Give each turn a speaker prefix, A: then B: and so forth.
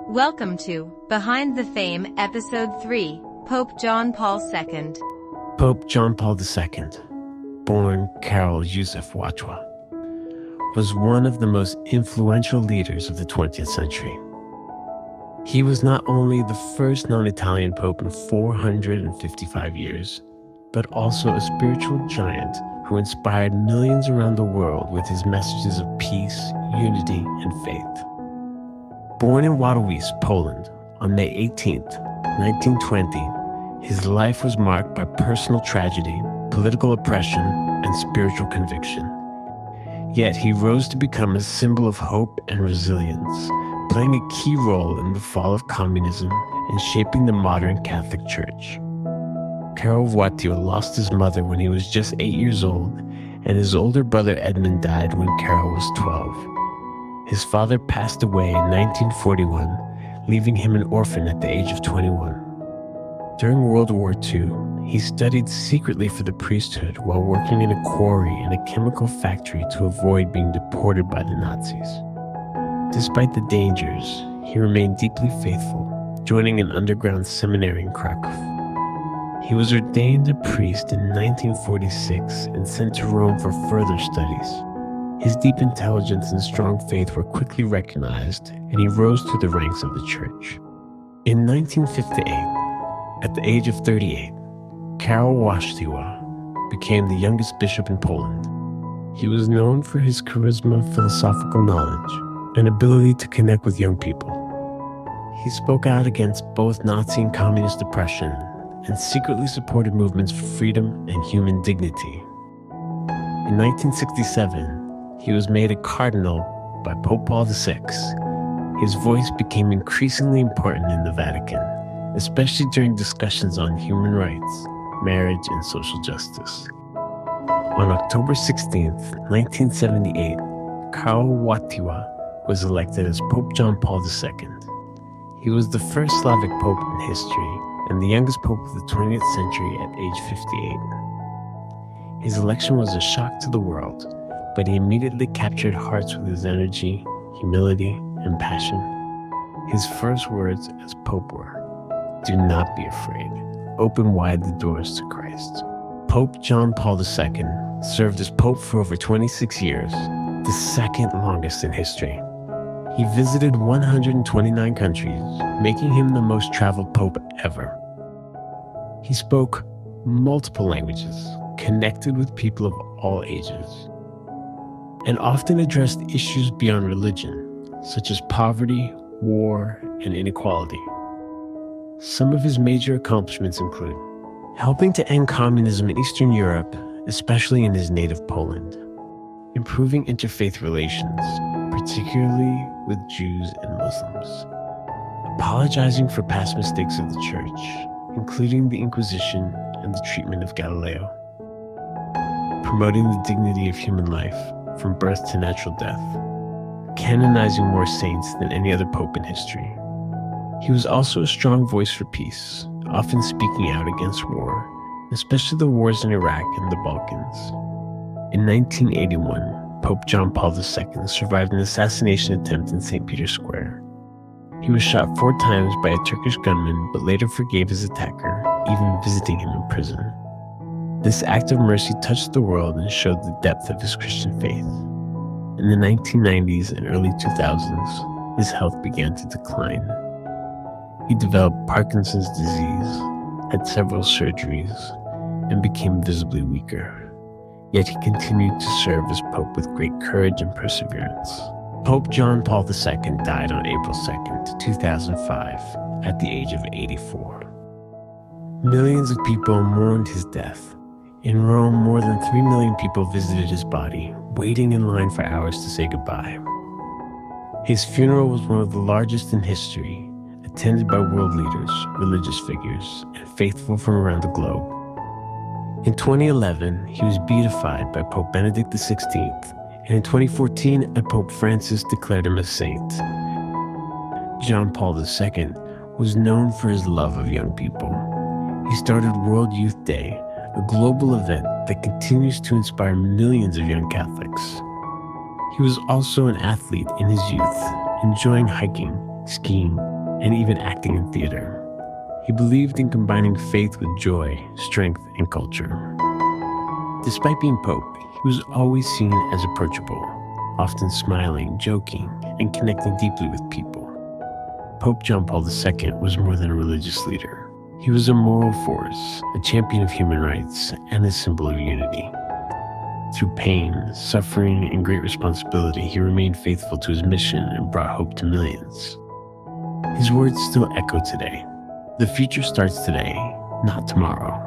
A: Welcome to Behind the Fame, Episode 3, Pope John Paul II.
B: Pope John Paul II, born Karol Józef Wojtyła, was one of the most influential leaders of the 20th century. He was not only the first non-Italian pope in 455 years, but also a spiritual giant who inspired millions around the world with his messages of peace, unity, and faith. Born in Wadowice, Poland, on May 18, 1920, his life was marked by personal tragedy, political oppression, and spiritual conviction. Yet he rose to become a symbol of hope and resilience, playing a key role in the fall of communism and shaping the modern Catholic Church. Karol Wojtyła lost his mother when he was just 8 years old, and his older brother Edmund died when Karol was 12. His father passed away in 1941, leaving him an orphan at the age of 21. During World War II, he studied secretly for the priesthood while working in a quarry and a chemical factory to avoid being deported by the Nazis. Despite the dangers, he remained deeply faithful, joining an underground seminary in Krakow. He was ordained a priest in 1946 and sent to Rome for further studies. His deep intelligence and strong faith were quickly recognized, and he rose through the ranks of the church. In 1958, at the age of 38, Karol Wojtyła became the youngest bishop in Poland. He was known for his charisma, philosophical knowledge, and ability to connect with young people. He spoke out against both Nazi and communist oppression and secretly supported movements for freedom and human dignity. In 1967, he was made a cardinal by Pope Paul VI. His voice became increasingly important in the Vatican, especially during discussions on human rights, marriage, and social justice. On October 16, 1978, Karol Wojtyła was elected as Pope John Paul II. He was the first Slavic pope in history and the youngest pope of the 20th century at age 58. His election was a shock to the world, but he immediately captured hearts with his energy, humility, and passion. His first words as Pope were, "Do not be afraid. Open wide the doors to Christ." Pope John Paul II served as Pope for over 26 years, the second longest in history. He visited 129 countries, making him the most traveled Pope ever. He spoke multiple languages, connected with people of all ages, and often addressed issues beyond religion, such as poverty, war, and inequality. Some of his major accomplishments include helping to end communism in Eastern Europe, especially in his native Poland, improving interfaith relations, particularly with Jews and Muslims, apologizing for past mistakes of the Church, including the Inquisition and the treatment of Galileo, promoting the dignity of human life from birth to natural death, canonizing more saints than any other pope in history. He was also a strong voice for peace, often speaking out against war, especially the wars in Iraq and the Balkans. In 1981, Pope John Paul II survived an assassination attempt in St. Peter's Square. He was shot 4 times by a Turkish gunman, but later forgave his attacker, even visiting him in prison. This act of mercy touched the world and showed the depth of his Christian faith. In the 1990s and early 2000s, his health began to decline. He developed Parkinson's disease, had several surgeries, and became visibly weaker. Yet he continued to serve as Pope with great courage and perseverance. Pope John Paul II died on April 2nd, 2005, at the age of 84. Millions of people mourned his death. In Rome, more than 3 million people visited his body, waiting in line for hours to say goodbye. His funeral was one of the largest in history, attended by world leaders, religious figures, and faithful from around the globe. In 2011, he was beatified by Pope Benedict XVI, and in 2014, Pope Francis declared him a saint. John Paul II was known for his love of young people. He started World Youth Day, a global event that continues to inspire millions of young Catholics. He was also an athlete in his youth, enjoying hiking, skiing, and even acting in theater. He believed in combining faith with joy, strength, and culture. Despite being Pope, he was always seen as approachable, often smiling, joking, and connecting deeply with people. Pope John Paul II was more than a religious leader. He was a moral force, a champion of human rights, and a symbol of unity. Through pain, suffering, and great responsibility, he remained faithful to his mission and brought hope to millions. His words still echo today. The future starts today, not tomorrow.